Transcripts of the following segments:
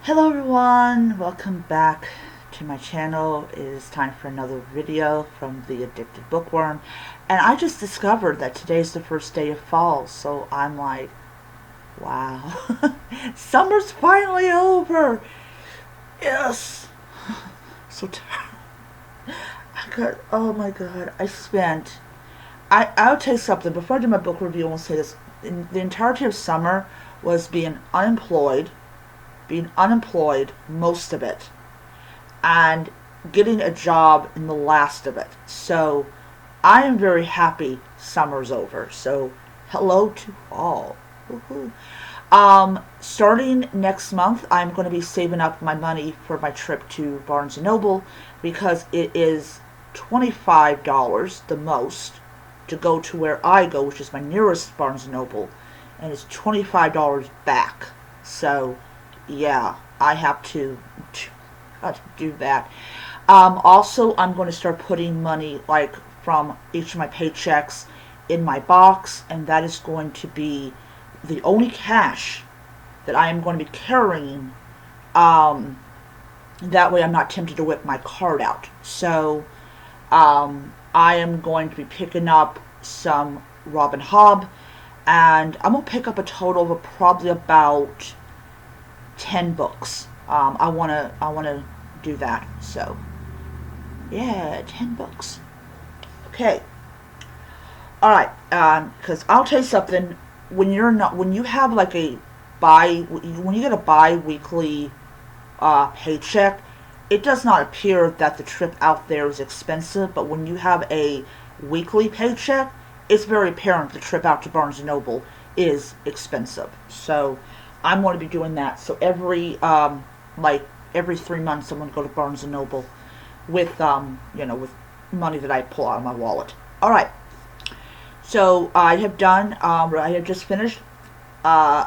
Hello everyone, welcome back to my channel. It is time for another video from the Addicted Bookworm, and I just discovered that today's the first day of fall, so I'm like, wow, summer's finally over. Yes. So tired. Oh my god, I'll tell you something. Before I do my book review, I will say this. The entirety of summer was being unemployed most of it, and getting a job in the last of it. So I am very happy summer's over. So hello to all. Woohoo. Starting next month, I'm going to be saving up my money for my trip to Barnes & Noble because it is $25 the most to go to where I go, which is my nearest Barnes & Noble, and it's $25 back. So yeah, I have to do that. Also, I'm going to start putting money like from each of my paychecks in my box, and that is going to be the only cash that I am going to be carrying. That way I'm not tempted to whip my card out. So I am going to be picking up some Robin Hobb, and I'm going to pick up a total of probably about 10 books. I wanna do that. So yeah, 10 books. Okay. All right. Because I'll tell you something. When you have like when you get a bi-weekly paycheck, it does not appear that the trip out there is expensive. But when you have a weekly paycheck, it's very apparent the trip out to Barnes & Noble is expensive. So I'm going to be doing that. So every 3 months, I'm going to go to Barnes & Noble with with money that I pull out of my wallet. All right. So I have just finished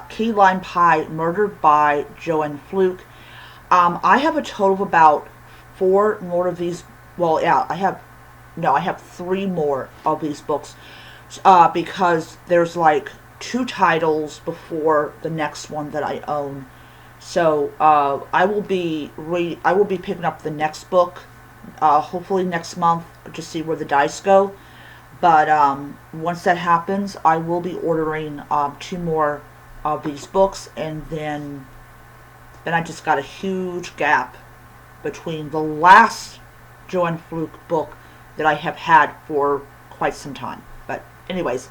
Key Lime Pie: Murder by Joanne Fluke. I have a total of about 4 more of these. Well, yeah, I have 3 more of these books because there's like 2 titles before the next one that I own. So I will be picking up the next book, hopefully next month, to see where the dice go. But once that happens, I will be ordering 2 more of these books, and then I just got a huge gap between the last Joanne Fluke book that I have had for quite some time. But anyways,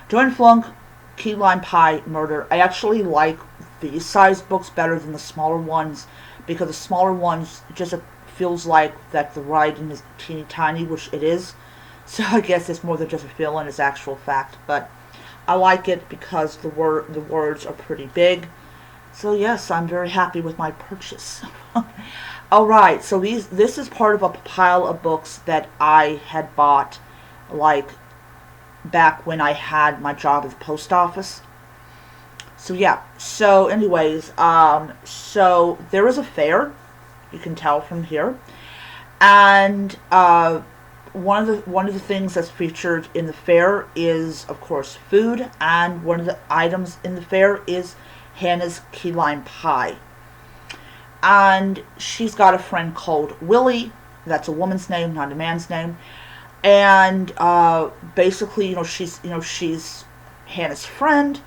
Joanne Fluke, Key Lime Pie: Murder. I actually like these size books better than the smaller ones, because the smaller ones just feels like that the writing is teeny tiny, which it is. So I guess it's more than just a feeling, it's actual fact. But I like it because the words are pretty big. So yes, I'm very happy with my purchase. Alright, so this is part of a pile of books that I had bought like back when I had my job at the post office. So yeah, so anyways, so there is a fair, you can tell from here, and one of the things that's featured in the fair is, of course, food, and one of the items in the fair is Hannah's key lime pie. And she's got a friend called Willie. That's a woman's name, not a man's name. And basically, she's Hannah's friend.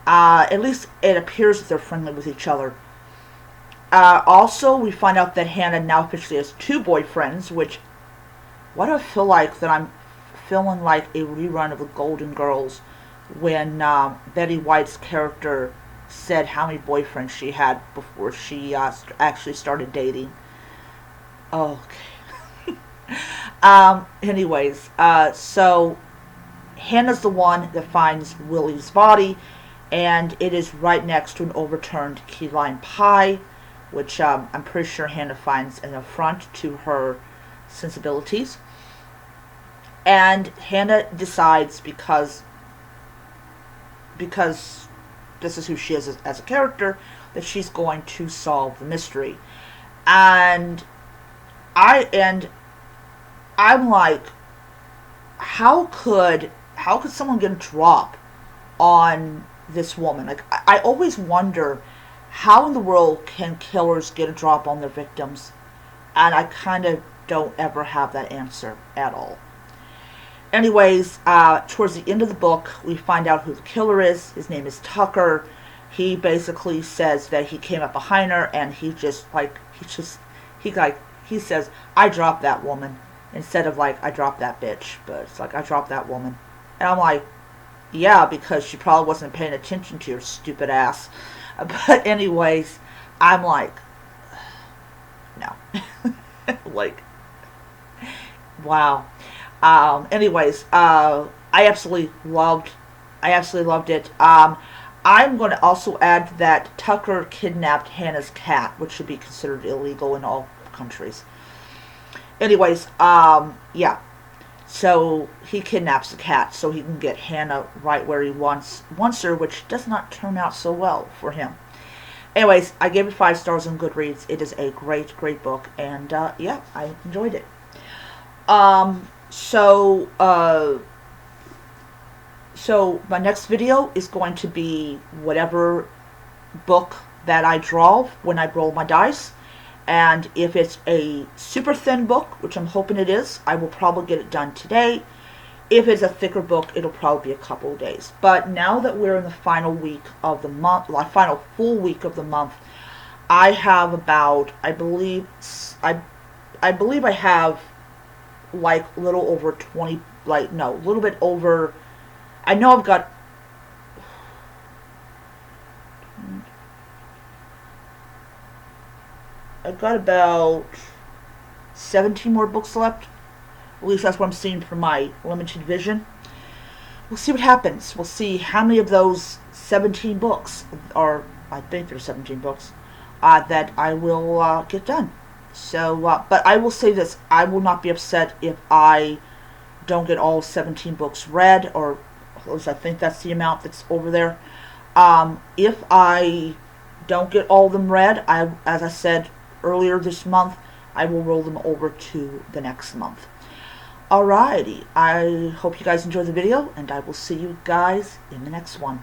At least it appears that they're friendly with each other. Also, we find out that Hannah now officially has 2 boyfriends, which, why do I feel like that I'm feeling like a rerun of the Golden Girls when Betty White's character said how many boyfriends she had before she actually started dating. Okay. Anyways, so Hannah's the one that finds Willie's body, and it is right next to an overturned key lime pie, which I'm pretty sure Hannah finds an affront to her sensibilities. And Hannah decides, because this is who she is as a character, that she's going to solve the mystery. And I'm like, how could someone get a drop on this woman? Like, I always wonder how in the world can killers get a drop on their victims? And I kind of don't ever have that answer at all. Anyways, towards the end of the book, we find out who the killer is. His name is Tucker. He basically says that he came up behind her and he says, I dropped that woman, instead of like, I dropped that bitch. But it's like, I dropped that woman. And I'm like, yeah, because she probably wasn't paying attention to your stupid ass. But anyways, I'm like, no. Like, wow. Anyways, I absolutely loved it. I'm going to also add that Tucker kidnapped Hannah's cat, which should be considered illegal in all countries. Anyways, yeah. So he kidnaps the cat so he can get Hannah right where he wants her, which does not turn out so well for him. Anyways, I gave it 5 stars on Goodreads. It is a great, great book, and yeah, I enjoyed it. So my next video is going to be whatever book that I draw when I roll my dice. And if it's a super thin book, which I'm hoping it is, I will probably get it done today. If it's a thicker book, it'll probably be a couple of days. But now that we're in the final week of the month, the final full week of the month, I have about, I believe I have like a little over 20, like, no, a little bit over, I know I've got, about 17 more books left. At least that's what I'm seeing from my limited vision. We'll see what happens. We'll see how many of those 17 books, or I think there's 17 books, that I will get done. So, but I will say this, I will not be upset if I don't get all 17 books read, or at least I think that's the amount that's over there. If I don't get all of them read, as I said earlier this month, I will roll them over to the next month. Alrighty, I hope you guys enjoyed the video, and I will see you guys in the next one.